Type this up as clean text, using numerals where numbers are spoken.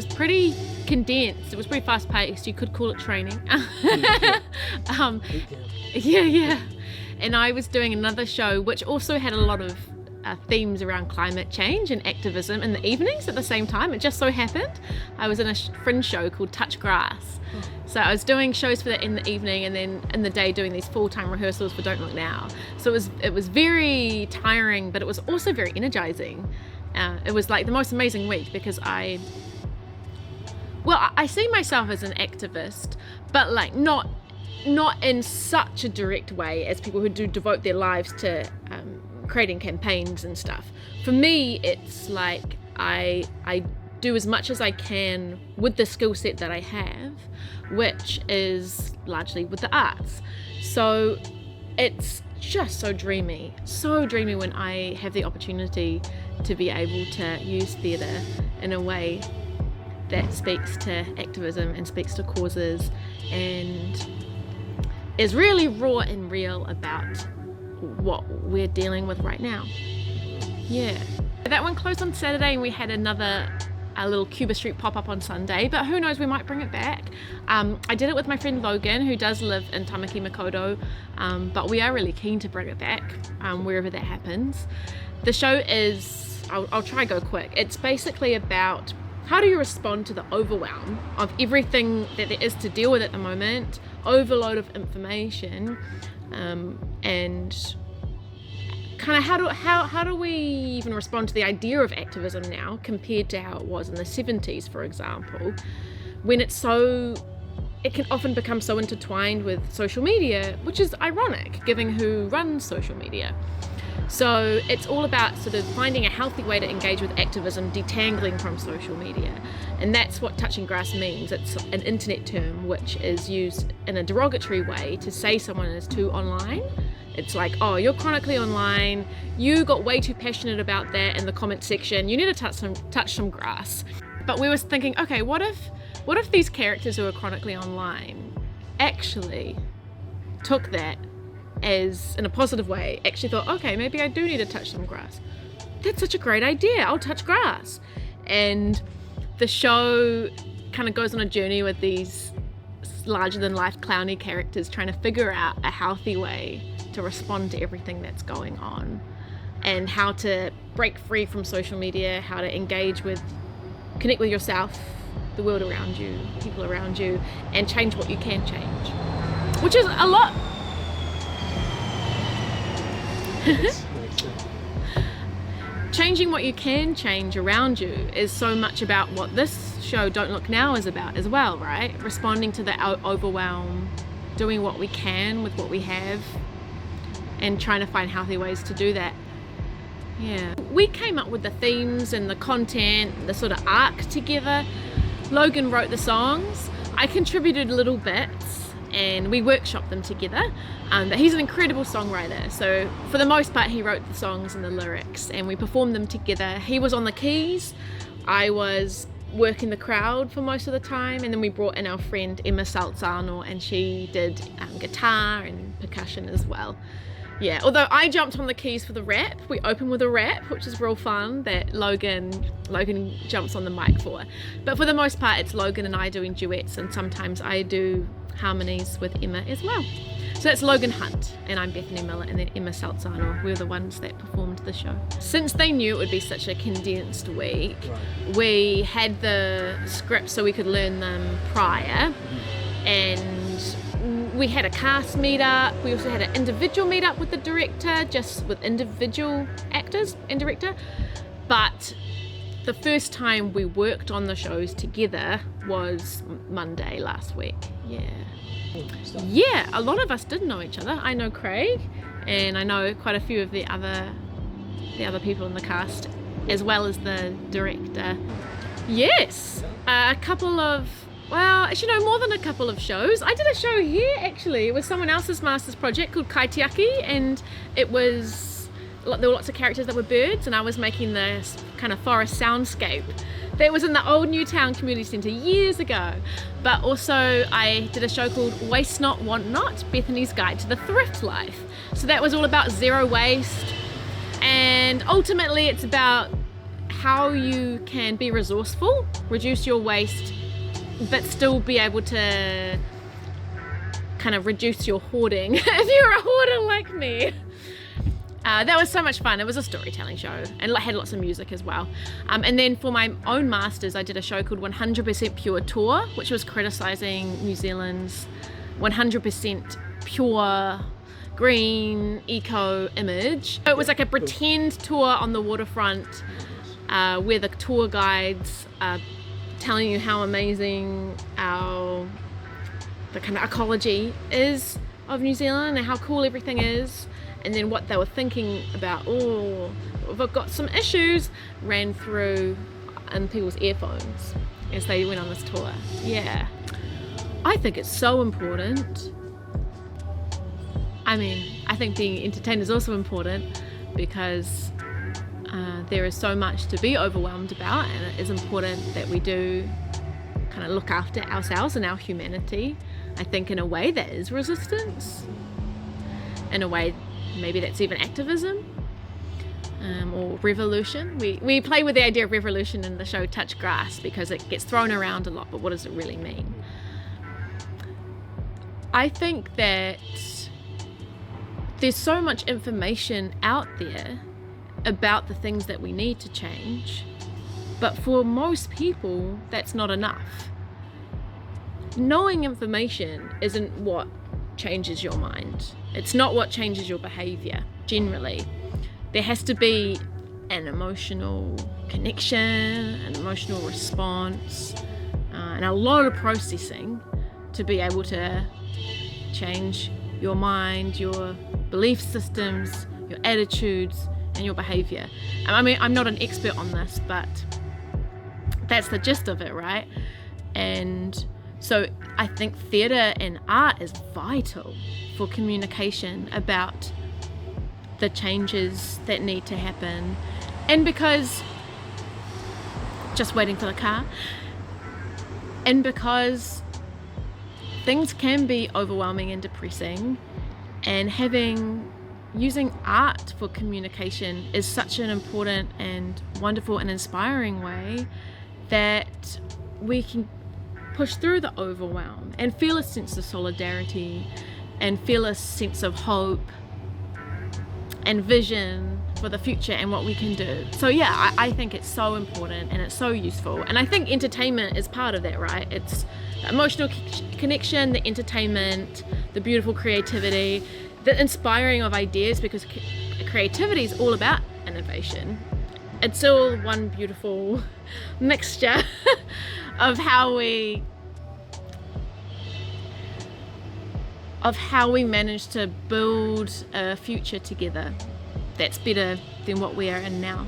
was pretty condensed. It was pretty fast paced. You could call it training. Yeah. And I was doing another show which also had a lot of themes around climate change and activism in the evenings at the same time. It just so happened I was in a fringe show called Touch Grass. So I was doing shows for that in the evening, and then in the day doing these full-time rehearsals for Don't Look Now. So it was very tiring, but it was also very energizing. It was like the most amazing week because I see myself as an activist, but like not in such a direct way as people who do devote their lives to creating campaigns and stuff. For me, it's like I do as much as I can with the skill set that I have, which is largely with the arts. So it's just so dreamy when I have the opportunity to be able to use theatre in a way that speaks to activism and speaks to causes and is really raw and real about what we're dealing with right now. Yeah. That one closed on Saturday, and we had a little Cuba Street pop-up on Sunday, but who knows, we might bring it back. I did it with my friend Logan, who does live in Tamaki Makaurau, but we are really keen to bring it back wherever that happens. The show is, I'll try go quick. It's basically about how do you respond to the overwhelm of everything that there is to deal with at the moment, overload of information, and kind of how do we even respond to the idea of activism now compared to how it was in the 70s, for example, when it can often become so intertwined with social media, which is ironic given who runs social media. So it's all about sort of finding a healthy way to engage with activism, detangling from social media. And that's what touching grass means. It's an internet term which is used in a derogatory way to say someone is too online. It's like, oh, you're chronically online, you got way too passionate about that in the comment section, you need to touch some grass. But we were thinking, okay, what if these characters who are chronically online actually took that as, in a positive way, actually thought, okay, maybe I do need to touch some grass. That's such a great idea, I'll touch grass. And the show kind of goes on a journey with these larger than life clowny characters trying to figure out a healthy way to respond to everything that's going on, and how to break free from social media, how to connect with yourself, the world around you, people around you, and change what you can change, which is a lot. Changing what you can change around you is so much about what this show Don't Look Now is about as well, right? Responding to the overwhelm, doing what we can with what we have, and trying to find healthy ways to do that. Yeah. We came up with the themes and the content, the sort of arc together. Logan wrote the songs. I contributed little bits and we workshopped them together. But he's an incredible songwriter. So for the most part, he wrote the songs and the lyrics and we performed them together. He was on the keys. I was working the crowd for most of the time. And then we brought in our friend Emma Salzano, and she did guitar and percussion as well. Yeah, although I jumped on the keys for the rap. We open with a rap, which is real fun, that Logan jumps on the mic for. But for the most part, it's Logan and I doing duets, and sometimes I do harmonies with Emma as well. So that's Logan Hunt, and I'm Bethany Miller, and then Emma Salzano. We're the ones that performed the show. Since they knew it would be such a condensed week, we had the scripts so we could learn them prior, and we had a cast meetup. We also had an individual meetup with the director, just with individual actors and director. But the first time we worked on the shows together was Monday last week. Yeah, a lot of us did know each other. I know Craig, and I know quite a few of the other people in the cast, as well as the director. Yes, a couple of, well, actually no, more than a couple of shows. I did a show here actually. It was someone else's master's project called Kaitiaki, and there were lots of characters that were birds, and I was making this kind of forest soundscape that was in the old Newtown Community Centre years ago. But also I did a show called Waste Not, Want Not, Bethany's Guide to the Thrift Life. So that was all about zero waste, and ultimately it's about how you can be resourceful, reduce your waste, but still be able to kind of reduce your hoarding if you're a hoarder like me. That was so much fun. It was a storytelling show and had lots of music as well. And then for my own masters, I did a show called 100% Pure Tour, which was criticising New Zealand's 100% pure green eco image. It was like a pretend tour on the waterfront where the tour guides are telling you how amazing the kind of ecology is of New Zealand and how cool everything is, and then what they were thinking about, we've got some issues, ran through in people's earphones as they went on this tour. Yeah, I think it's so important. I mean, I think being entertained is also important because there is so much to be overwhelmed about, and it is important that we do kind of look after ourselves and our humanity. I think in a way that is resistance, in a way maybe that's even activism, or revolution. We play with the idea of revolution in the show Touch Grass because it gets thrown around a lot, but what does it really mean? I think that there's so much information out there about the things that we need to change, but for most people that's not enough. Knowing information isn't what changes your mind. It's not what changes your behavior generally. There has to be an emotional connection, an emotional response, and a lot of processing to be able to change your mind, your belief systems, your attitudes, and your behavior. I mean, I'm not an expert on this, but that's the gist of it, right? And so I think theatre and art is vital for communication about the changes that need to happen. And because, just waiting for the car, and because things can be overwhelming and depressing, and using art for communication is such an important and wonderful and inspiring way that we can push through the overwhelm and feel a sense of solidarity and feel a sense of hope and vision for the future and what we can do. So yeah, I think it's so important and it's so useful, and I think entertainment is part of that, right? It's the emotional connection, the entertainment, the beautiful creativity, the inspiring of ideas, because creativity is all about innovation. It's all one beautiful mixture of how we manage to build a future together that's better than what we are in now.